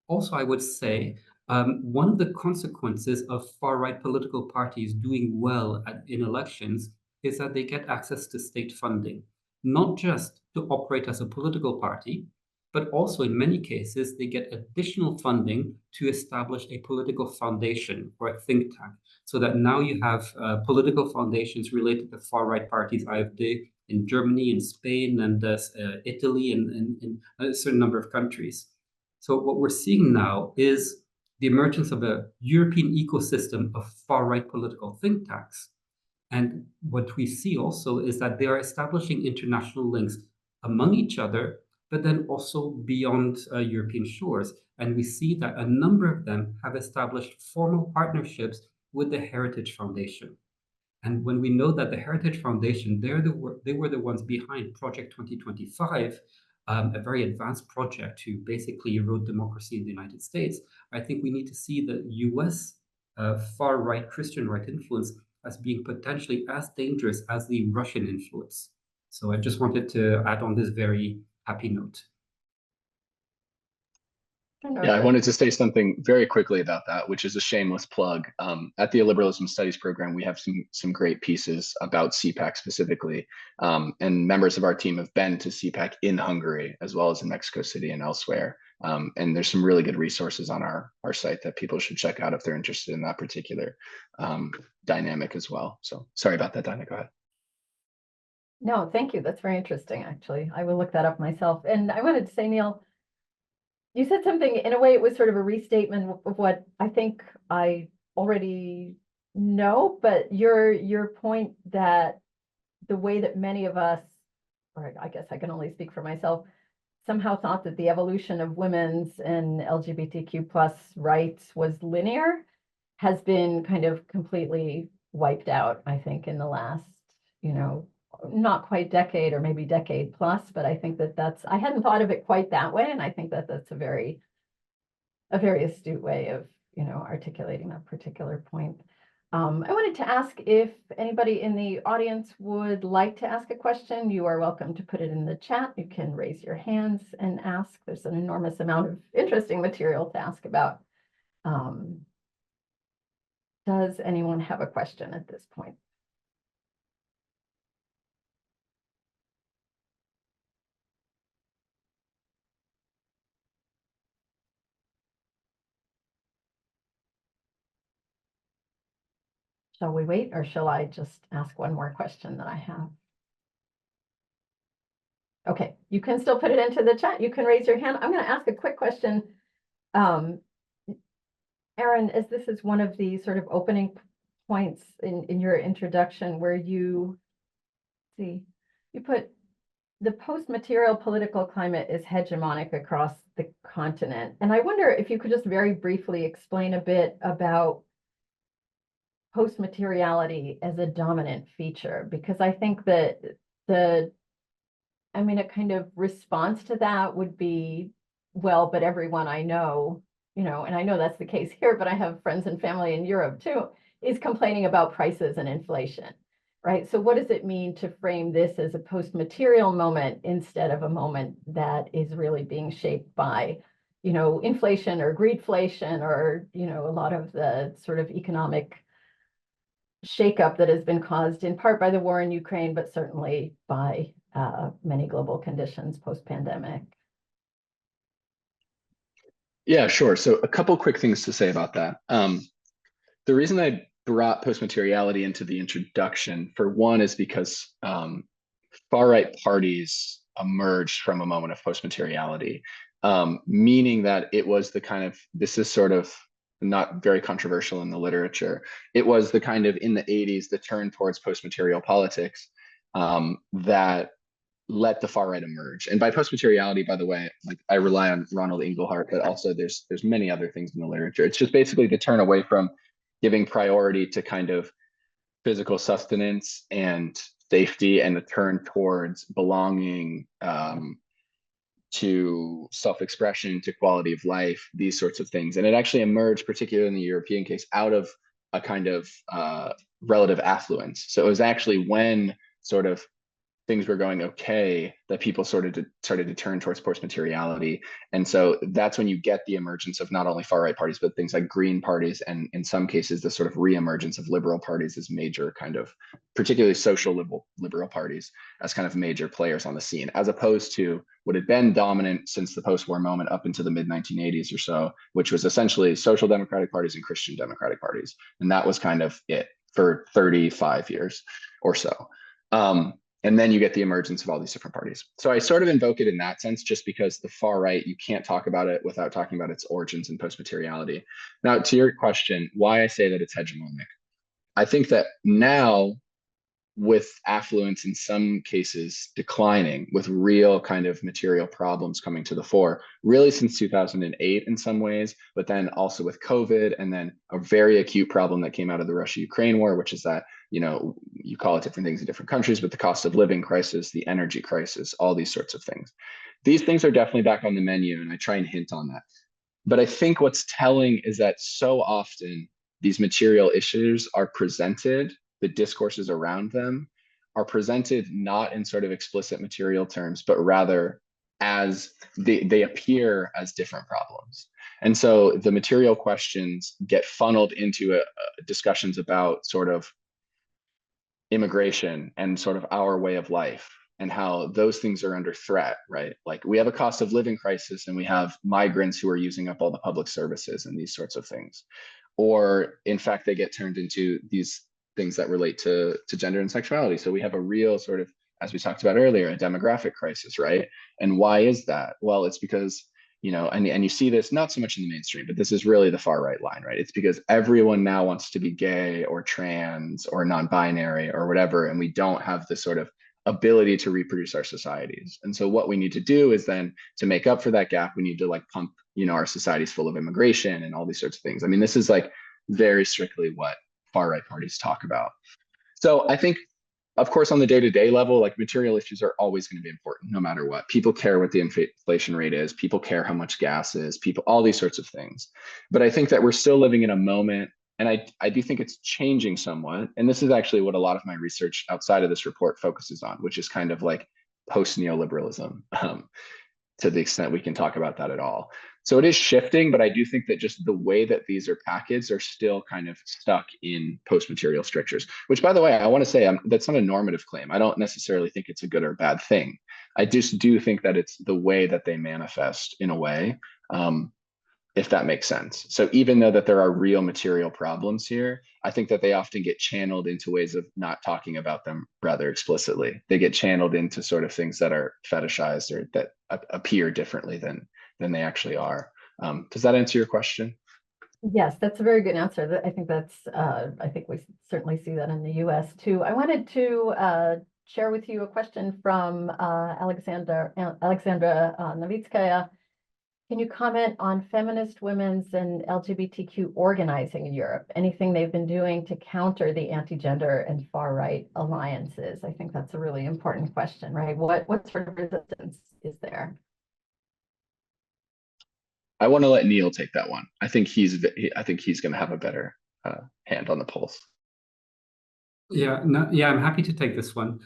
Also, I would say One of the consequences of far-right political parties doing well in elections is that they get access to state funding, not just to operate as a political party, but also in many cases, they get additional funding to establish a political foundation or a think tank. So that now you have political foundations related to far-right parties, AfD, in Germany, in Spain, and Italy, and in a certain number of countries. So what we're seeing now is the emergence of a European ecosystem of far-right political think tanks. And what we see also is that they are establishing international links among each other, but then also beyond European shores. And we see that a number of them have established formal partnerships with the Heritage Foundation. And when we know that the Heritage Foundation, they were the ones behind Project 2025, a very advanced project to basically erode democracy in the United States, I think we need to see the US far-right Christian right influence as being potentially as dangerous as the Russian influence. So I just wanted to add on this very happy note. Yeah, I wanted to say something very quickly about that, which is a shameless plug. At the Illiberalism Studies program, we have some great pieces about CPAC specifically, and members of our team have been to CPAC in Hungary as well as in Mexico City and elsewhere. And there's some really good resources on our site that people should check out if they're interested in that particular dynamic as well. So sorry about that, Dinah. Go ahead. No, thank you. That's very interesting, actually. I will look that up myself. And I wanted to say, Neil, you said something, in a way, it was sort of a restatement of what I think I already know, but your point that the way that many of us, or I guess I can only speak for myself, somehow thought that the evolution of women's and LGBTQ plus rights was linear has been kind of completely wiped out, I think, in the last, not quite decade or maybe decade plus, but I think I hadn't thought of it quite that way. And I think that that's a very astute way of, articulating that particular point. I wanted to ask if anybody in the audience would like to ask a question. You are welcome to put it in the chat. You can raise your hands and ask. There's an enormous amount of interesting material to ask about. Does anyone have a question at this point? Shall we wait, or shall I just ask one more question that I have? Okay, you can still put it into the chat. You can raise your hand. I'm going to ask a quick question. Aaron, as this is one of the sort of opening points in your introduction where you put the post-material political climate is hegemonic across the continent. And I wonder if you could just very briefly explain a bit about post-materiality as a dominant feature, because I think that a kind of response to that would be, well, but everyone I know, and I know that's the case here, but I have friends and family in Europe too, is complaining about prices and inflation, right? So what does it mean to frame this as a post-material moment instead of a moment that is really being shaped by, inflation or greedflation or, a lot of the sort of economic shakeup that has been caused in part by the war in Ukraine, but certainly by many global conditions post-pandemic? Yeah, sure. So a couple quick things to say about that. The reason I brought post-materiality into the introduction, for one, is because far-right parties emerged from a moment of post-materiality, meaning that it was the kind of, this is sort of not very controversial in the literature. It was the kind of, in the 80s, the turn towards post-material politics that let the far right emerge. And by post-materiality, by the way, like I rely on Ronald Inglehart, but also there's many other things in the literature. It's just basically the turn away from giving priority to kind of physical sustenance and safety, and the turn towards belonging, to self-expression, to quality of life, these sorts of things. And it actually emerged, particularly in the European case, out of a kind of relative affluence. So it was actually when sort of things were going okay, that people started to turn towards post-materiality. And so that's when you get the emergence of not only far-right parties, but things like green parties, and in some cases, the sort of re-emergence of liberal parties as major kind of, particularly social liberal parties, as kind of major players on the scene, as opposed to what had been dominant since the post-war moment up into the mid-1980s or so, which was essentially social democratic parties and Christian democratic parties. And that was kind of it for 35 years or so. And then you get the emergence of all these different parties. So I sort of invoke it in that sense, just because the far right, you can't talk about it without talking about its origins in post-materiality. Now, to your question, why I say that it's hegemonic, I think that now, with affluence in some cases declining, with real kind of material problems coming to the fore, really since 2008 in some ways, but then also with COVID, and then a very acute problem that came out of the Russia-Ukraine war, which is that, you know, you call it different things in different countries, but the cost of living crisis, the energy crisis, all these sorts of things. These things are definitely back on the menu, and I try and hint on that. But I think what's telling is that so often these material issues are presented, the discourses around them are presented not in sort of explicit material terms, but rather as they appear as different problems. And so the material questions get funneled into discussions about sort of immigration and sort of our way of life, and how those things are under threat, right? Like, we have a cost of living crisis, and we have migrants who are using up all the public services and these sorts of things. Or in fact, they get turned into these things that relate to gender and sexuality. So we have a real sort of, as we talked about earlier, a demographic crisis, right? And why is that? Well, it's because, you know, and you see this not so much in the mainstream, but this is really the far right line, right? It's because everyone now wants to be gay or trans or non-binary or whatever, and we don't have this sort of ability to reproduce our societies. And so what we need to do is then, to make up for that gap, we need to like pump, you know, our societies full of immigration and all these sorts of things. I mean, this is like very strictly what far right parties talk about. So I think, of course, on the day-to-day level, like, material issues are always going to be important no matter what. People care what the inflation rate is, people care how much gas is, people, all these sorts of things. But I think that we're still living in a moment, and I do think it's changing somewhat. And this is actually what a lot of my research outside of this report focuses on, which is kind of like post-neoliberalism, to the extent we can talk about that at all. So it is shifting, but I do think that just the way that these are packaged are still kind of stuck in post-material strictures, which, by the way, I want to say, that's not a normative claim. I don't necessarily think it's a good or bad thing. I just do think that it's the way that they manifest in a way, if that makes sense. So even though that there are real material problems here, I think that they often get channeled into ways of not talking about them rather explicitly. They get channeled into sort of things that are fetishized or that appear differently than they actually are. Does that answer your question? Yes, that's a very good answer. I think that's, I think we certainly see that in the US too. I wanted to share with you a question from Alexandra Novitskaya. Can you comment on feminist women's and LGBTQ organizing in Europe? Anything they've been doing to counter the anti-gender and far-right alliances? I think that's a really important question, right? What sort of resistance is there? I want to let Neil take that one. I think he's going to have a better hand on the pulse. Yeah, no, yeah, I'm happy to take this one.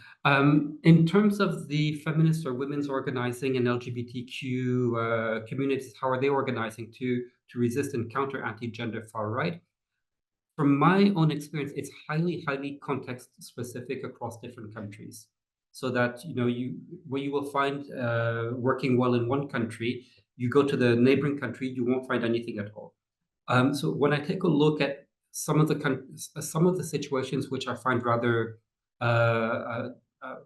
In terms of the feminist or women's organizing and LGBTQ communities, how are they organizing to resist and counter anti-gender far right? From my own experience, it's highly, highly context specific across different countries. So that, you know, what you will find working well in one country, you go to the neighboring country, you won't find anything at all. So when I take a look at some of the situations which I find rather uh, uh,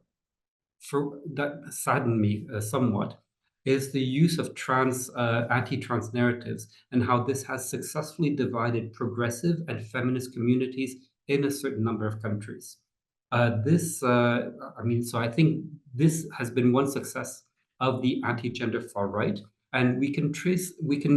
that sadden me somewhat, is the use of anti-trans narratives, and how this has successfully divided progressive and feminist communities in a certain number of countries. So I think this has been one success of the anti-gender far right, and we can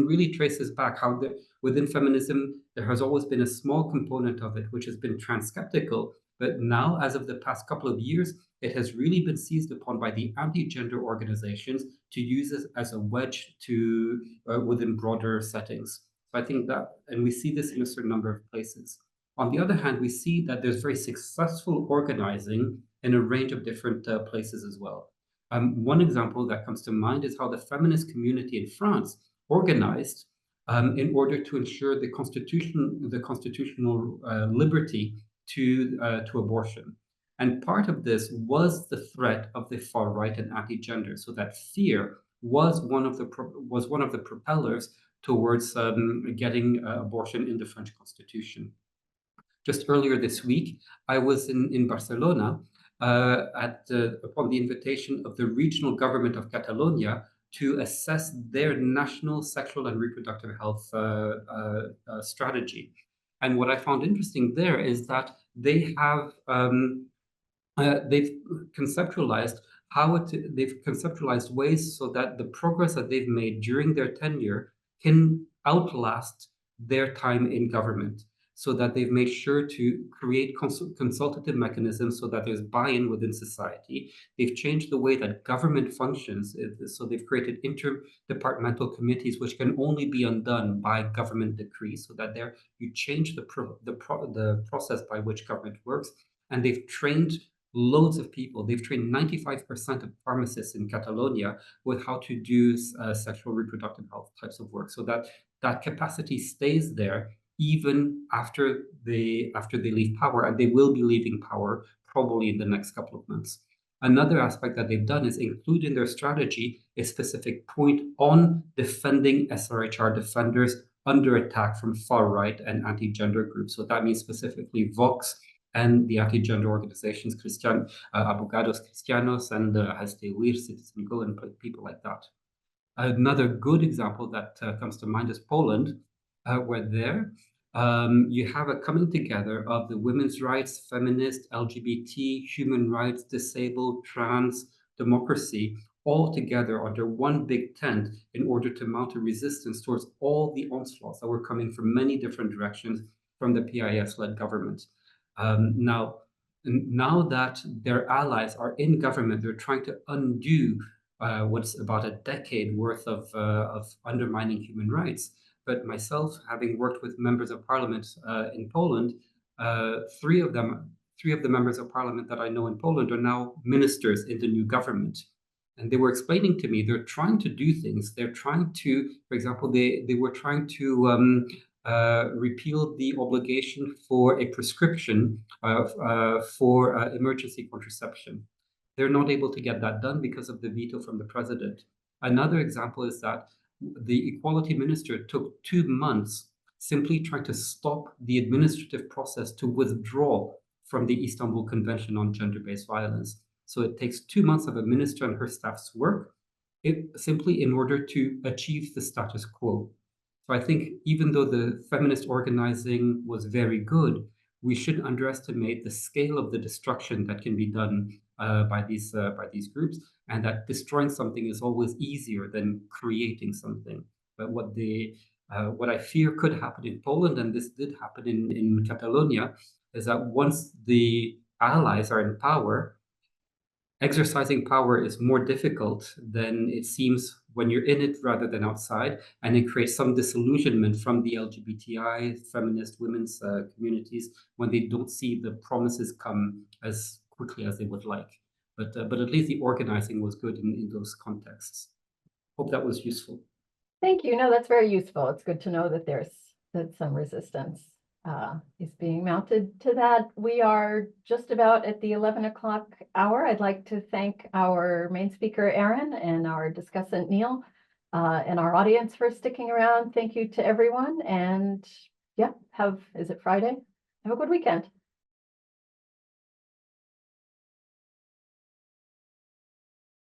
really trace this back, how within feminism there has always been a small component of it which has been trans-skeptical, but now, as of the past couple of years, it has really been seized upon by the anti-gender organizations to use this as a wedge to within broader settings. So I think that, and we see this in a certain number of places. On the other hand, we see that there's very successful organizing in a range of different places as well. One example that comes to mind is how the feminist community in France organized in order to ensure the constitutional liberty to abortion. And part of this was the threat of the far right and anti-gender, so that fear was one of the propellers towards getting abortion in the French Constitution. Just earlier this week, I was in Barcelona upon the invitation of the regional government of Catalonia to assess their national sexual and reproductive health strategy. And what I found interesting there is that they've conceptualized ways so that the progress that they've made during their tenure can outlast their time in government, so that they've made sure to create consultative mechanisms so that there's buy-in within society. They've changed the way that government functions, so they've created interdepartmental committees which can only be undone by government decree, so that you change the process by which government works. And they've trained loads of people. They've trained 95% of pharmacists in Catalonia with how to do sexual reproductive health types of work, so that capacity stays there even after they leave power, and they will be leaving power probably in the next couple of months. Another aspect that they've done is include in their strategy a specific point on defending SRHR defenders under attack from far right and anti-gender groups. So that means specifically Vox and the anti-gender organizations, Abogados Cristianos and Hastewir, Citizen Go, and people like that. Another good example that comes to mind is Poland, where you have a coming together of the women's rights, feminist, LGBT, human rights, disabled, trans, democracy, all together under one big tent in order to mount a resistance towards all the onslaughts that were coming from many different directions from the PIS-led government. Now that their allies are in government, they're trying to undo what's about a decade worth of undermining human rights. But myself, having worked with members of parliament in Poland, three of the members of parliament that I know in Poland are now ministers in the new government. And they were explaining to me they're trying to do things. They're trying to, for example, they were trying to repeal the obligation for a prescription for emergency contraception. They're not able to get that done because of the veto from the president. Another example is that the equality minister took 2 months simply trying to stop the administrative process to withdraw from the Istanbul Convention on Gender-Based Violence. So it takes 2 months of a minister and her staff's work, simply in order to achieve the status quo. So I think even though the feminist organizing was very good, we shouldn't underestimate the scale of the destruction that can be done by these groups, and that destroying something is always easier than creating something. But what I fear could happen in Poland, and this did happen in Catalonia, is that once the allies are in power, exercising power is more difficult than it seems when you're in it rather than outside, and it creates some disillusionment from the LGBTI, feminist, women's communities when they don't see the promises come as quickly as they would like. But at least the organizing was good in those contexts. Hope that was useful. Thank you. No, that's very useful. It's good to know that that some resistance is being mounted to that. We are just about at the 11 o'clock hour. I'd like to thank our main speaker, Aaron, and our discussant, Neil, and our audience for sticking around. Thank you to everyone. And yeah, is it Friday? Have a good weekend.